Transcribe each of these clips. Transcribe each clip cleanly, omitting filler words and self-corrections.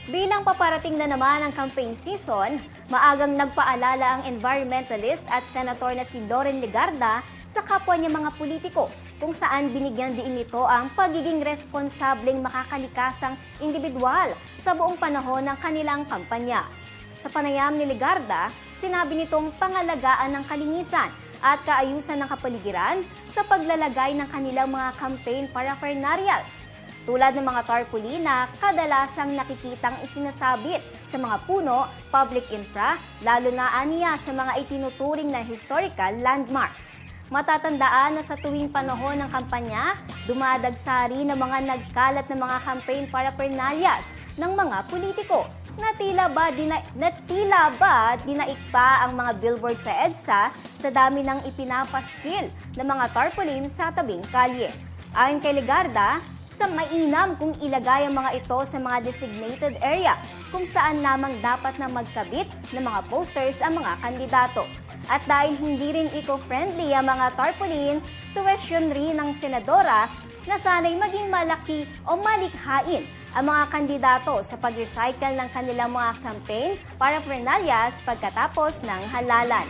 Bilang paparating na naman ang campaign season, maagang nagpaalala ang environmentalist at senator na si Loren Legarda sa kapwa niya mga politiko kung saan binigyan din nito ang pagiging responsableng makakalikasang individual sa buong panahon ng kanilang kampanya. Sa panayam ni Legarda, sinabi nitong pangalagaan ng kalinisan at kaayusan ng kapaligiran sa paglalagay ng kanilang mga campaign paraphernalias, tulad ng mga tarpaulin na kadalasang nakikitang isinasabit sa mga puno, public infra, lalo na aniya sa mga itinuturing na historical landmarks. Matatandaan na sa tuwing panahon ng kampanya, dumadagsari ng mga nagkalat na mga campaign paraphernalias ng mga politiko na tila ba dinaik pa ang mga billboard sa EDSA sa dami ng ipinapaskil ng mga tarpaulin sa tabing kalye. Ayon kay Legarda, sa mainam kung ilagay ang mga ito sa mga designated area kung saan lamang dapat na magkabit ng mga posters ang mga kandidato. At dahil hindi rin eco-friendly ang mga tarpaulin, suwestyon rin ng senadora na sana'y maging malaki o malikhain ang mga kandidato sa pag-recycle ng kanilang mga campaign paraphernalias pagkatapos ng halalan.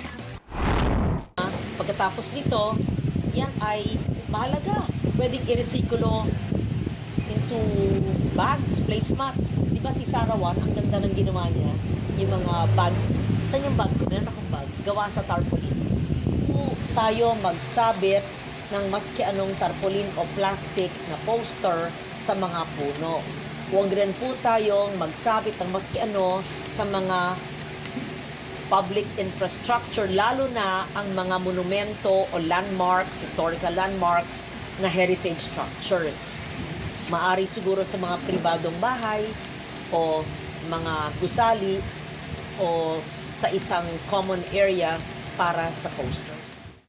Pagkatapos nito, yan ay mahalaga. Pwedeng i-resikulo into bags, placemats. Di ba si Sarah Juan, ang ganda ng ginawa niya, yung mga bags. Saan yung bag ko? Meron akong bag. Gawa sa tarpaulin. Kung tayo magsabit ng maski anong tarpaulin o plastic na poster sa mga puno. Huwag rin po tayong magsabit ng maski ano sa mga public infrastructure, lalo na ang mga monumento o landmarks, historical landmarks na heritage structures. Maari siguro sa mga pribadong bahay o mga gusali o sa isang common area para sa posters.